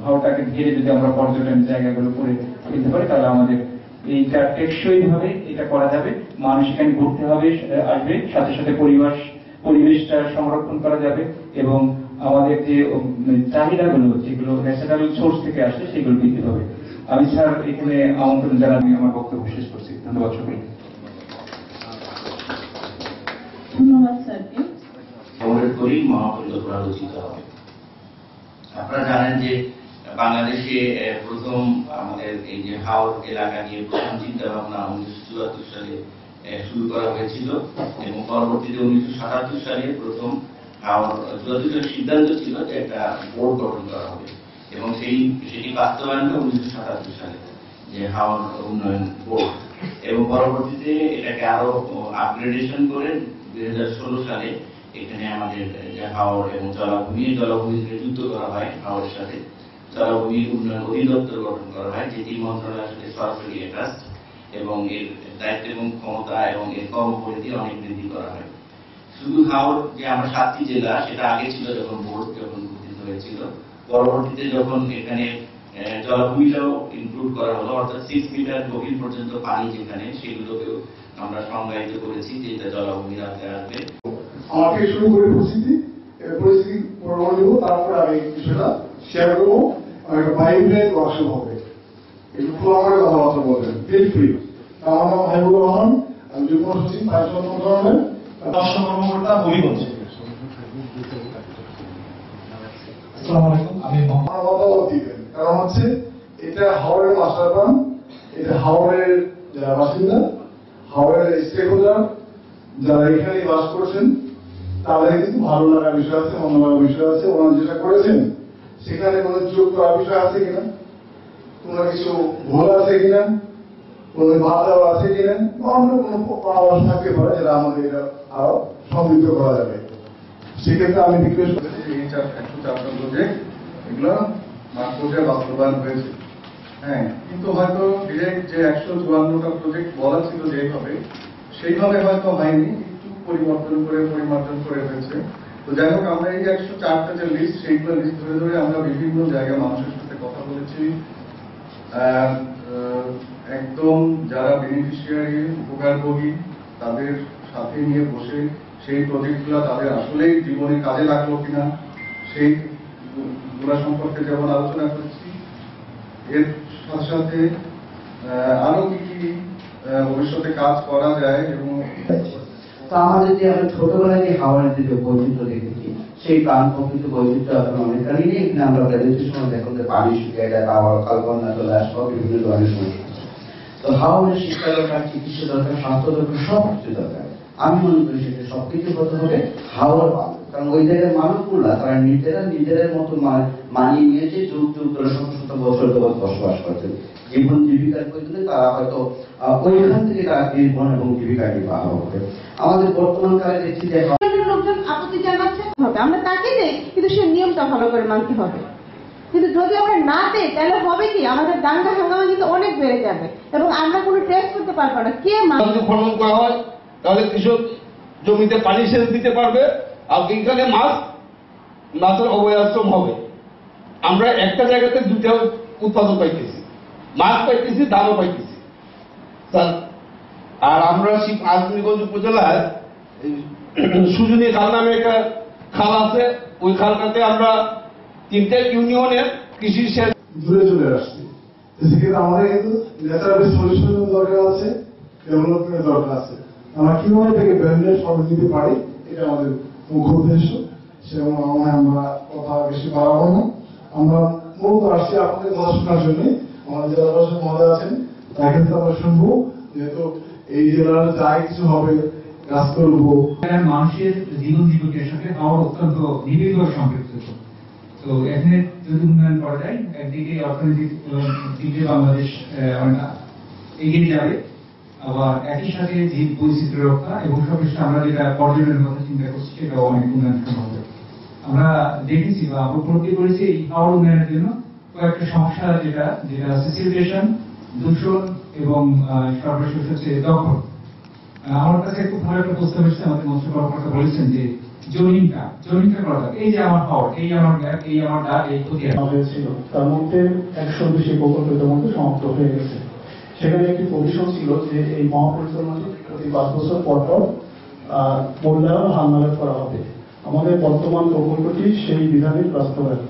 হাওড়টাকে ঘিরে যদি আমরা পর্যটন জায়গাগুলো করে ফেলতে পারি তাহলে আমাদের এইটা টেকসই ভাবে এটা করা যাবে। মানুষ এখানে ঘুরতে হবে আসবে, সাথে সাথে পরিবেশটা সংরক্ষণ করা যাবে এবং আমাদের যে চাহিদাগুলো যেগুলো ন্যাচারাল সোর্স থেকে আসে সেগুলো বৃদ্ধি পাবে। আমি স্যার এখানে আমন্ত্রণ জানাই আমার বক্তব্য শেষ করছি। ধন্যবাদ সকলকে। ধন্যবাদ স্যারকে। অনুরোধ করি মহাপরিকল্পনা রচিত হবে। আপনারা জানেন যে বাংলাদেশে প্রথম আমাদের এই যে হাওড় এলাকা নিয়ে প্রথম চিন্তা ভাবনা 1974 সালে শুরু করা হয়েছিল এবং পরবর্তীতে 1977 সালে প্রথম হাওড় 74 সালে সিদ্ধান্ত ছিল যে একটা বোর্ড গঠন করা হবে এবং সেটি বাস্তবায়ন হয় 1977 সালে যে হাওড় উন্নয়ন বোর্ড এবং পরবর্তীতে এটাকে আরো আপগ্রেডেশন করে 2016 সালে এখানে আমাদের যে হাওড় এবং জলাভূমি যুক্ত করা হয় হাওড়ের সাথে জলাভূমি উন্নয়ন অধিদপ্তর গঠন করা হয়, যেটি মন্ত্রণালয়ের সাথে সরাসরি অ্যাটাচড এবং এর দায়িত্ব এবং ক্ষমতা এবং এর কর্মপরিধি অনেক বৃদ্ধি করা হয়। শুধু হাওড় যে আমরা 7টি জেলা সেটা আগে ছিল যখন বোর্ড গঠিত হয়েছিল, পরবর্তীতে যখন এখানে জলাভূমিটাও ইনক্লুড করা হলো অর্থাৎ 6 মিটার গভীর পর্যন্ত পানি যেখানে সেগুলোকেও আমরা সংজ্ঞায়িত করেছি যে এটা জলাভূমির আওতায় আসবে। আমাকে শুরু করে পরিস্থিতি পরবর্তী তারপরে আমি বিষয়টা শেয়ার করবো। একটা পাইপলাইন ওয়ার্কশপ হবে, একটু খোলামেলা কথাবার্তা বলবেন, ফিল ফ্রি। আমার নাম হাবিবুর রহমান, আমি যুগ্ম সচিব পারিশ্রমিক মন্ত্রণালয়ের রাষ্ট্র কর্মকর্তা হবিগঞ্জ। আসসালামু আলাইকুম। আমি মতামত দিবেন, কারণ হচ্ছে এটা হাওড়ের মাস্টার প্ল্যান, এটা হাওড়ের যারা বাসিন্দা, হাওড়ের স্টেক হোল্ডার যারা এখানে বাস করছেন তাদের কিন্তু ভালো লাগার বিষয় আছে, মন্দ লাগার বিষয় আছে। ওনারা যেটা করেছেন সেখানে কোনো যোগ করার বিষয় আছে কিনা, কোনো কিছু ভুল আছে কিনা, কোনো বাদ দেওয়া আছে কিনা, অন্য কোনো পরামর্শ থাকতে পারে যেটা আমাদের এটা আরো সমৃদ্ধ করা যাবে। সেক্ষেত্রে আমি রিকোয়েস্ট করেছি এই 104টা প্রজেক্ট এগুলো মাঠ পর্যায়ে বাস্তবায়ন হয়েছে। হ্যাঁ, কিন্তু হয়তো ডিরেক্ট যে 154টা প্রজেক্ট বলা ছিল যেভাবে সেইভাবে হয়তো হয়নি, একটু পরিমার্জন করে হয়েছে। তো যাই হোক, আমরা এই 104টা যে লিস্ট সেইগুলো লিস্ট ধরে ধরে আমরা বিভিন্ন জায়গায় মানুষের সাথে কথা বলেছি। একদম যারা বেনিফিশিয়ারি উপকারভোগী তাদের সাথে নিয়ে বসে সেই প্রজেক্টগুলো তাদের আসলেই জীবনে কাজে লাগলো কিনা সেইগুলা সম্পর্কে যেমন আলোচনা করেছি, এর সাথে সাথে আরো কি কি ভবিষ্যতে কাজ করা যায়। এবং তো আমাদের যে আমরা ছোটবেলায় যে হাওড়ের যে বৈচিত্র্য দেখেছি সেই প্রাণ প্রকৃত বৈচিত্র্য এখন অনেকটাই নেই। এখানে আমরা প্রেজেন্টের সময় দেখুন যে পানি শুকিয়ে যায়, কালবন্যা চলে আসবে, বিভিন্ন ধরনের সমস্যা। তো হাওড়ের শিক্ষা দরকার, চিকিৎসা দরকার, স্বাস্থ্য দরকার, সব কিছু দরকার। আমি মনে করি সেটা সবকিছু করতে হবে হাওড় মানুষ, কারণ ওই জায়গার মানুষগুলা তারা নিজেদের মতো মানিয়ে নিয়েছে, যুগ যুগ ধরে শত শত বছর ধরে বসবাস করছে। জীবন জীবিকার প্রয়োজনে তারা হয়তো ওইখান থেকে তারা জীবন এবং জীবিকা নির্বাহ হবে। আমাদের বর্তমান কালে দেখছি যে লোকজন আপত্তি জানাচ্ছে হবে, আমরা তাকে দেই, কিন্তু সে নিয়মটা ভালো করে মানতে হবে। কিন্তু যদি আমরা না দেই তাহলে হবে কি, আমাদের দাঙ্গা হাঙ্গামা কিন্তু অনেক বেড়ে যাবে এবং আমরা কোনো টেস্ট করতে পারবো না। কে যদি খনন করা হয় তাহলে কৃষক জমিতে পানি সেচ দিতে পারবে, আর এখানে মাছের অবয়াশ্রম হবে। আমরা একটা জায়গাতে দুটা উৎপাদন পাইতেছি, মাছ পাইতেছি, ধানও পাইতেছি। আর আমরা আজমিরগঞ্জ উপজেলায় সুজনী খাল নামে একটা খাল আছে, ওই খালটাতে আমরা 3টে ইউনিয়নের কৃষি সেচ দূরে চলে আসছে। সেক্ষেত্রে আমাদের কিন্তু ন্যাচারাল সলিউশনের দরকার আছে, ডেভেলপমেন্টের দরকার আছে। আমরা কিভাবে থেকে ব্যালেন্স সব দিতে পারি, এটা আমাদের মুখ্য উদ্দেশ্য। সেরকম আমরা কথা বেশি বাড়াবো না। আমরা মূলত আসছি আপনাদের কথা শোনার জন্য। আমাদের জেলা প্রশাসক মহোদয় আছেন, তার ক্ষেত্রে আমরা শুনবো, যেহেতু এই জেলার যা কিছু হবে কাজ করবো। মানুষের জীবন জীবিকার সাথে হাওড় অত্যন্ত নিবিড় সম্পৃক্ত। তো এখানে যদি উন্নয়ন করা যায়, একদিকে অর্থনৈতিক দিকে বাংলাদেশ এগিয়ে যাবে, আবার একই সাথে জীব বৈচিত্র্য রক্ষা এবং সবশেষে আমরা যেটা পর্যটনের কথা চিন্তা করছি সেটাও অনেক উন্নয়ন সম্ভব হবে। আমরা দেখেছি বা উপলব্ধি করেছি এই হাওড় উন্নয়নের জন্য কয়েকটা সমস্যা, যেটা হচ্ছে সিচুয়েশন, দূষণ এবং সর্বশেষ হচ্ছে দখল। আমার কাছে খুব ভালো একটা প্রস্তাব এসেছে, আমাদের মৎস্য কর্মকর্তা বলেছেন যে জোনিংটা করা থাকে। এই যে আমার হাওর, এই আমার গ্যাপ, এই আমার ডাক, এই ক্ষতি হয়েছিল, তার মধ্যে 100 বেশি প্রকল্প ইতিমধ্যে সমাপ্ত হয়ে গেছে। সেখানে একটি কমিশন ছিল যে এই মহাপরিচালনাটি প্রতি 5 বছর পর পর মূল্যায়ন হালনাগাদ করা হবে। আমাদের বর্তমান প্রকল্পটি সেই বিধানের বাস্তবায়ন।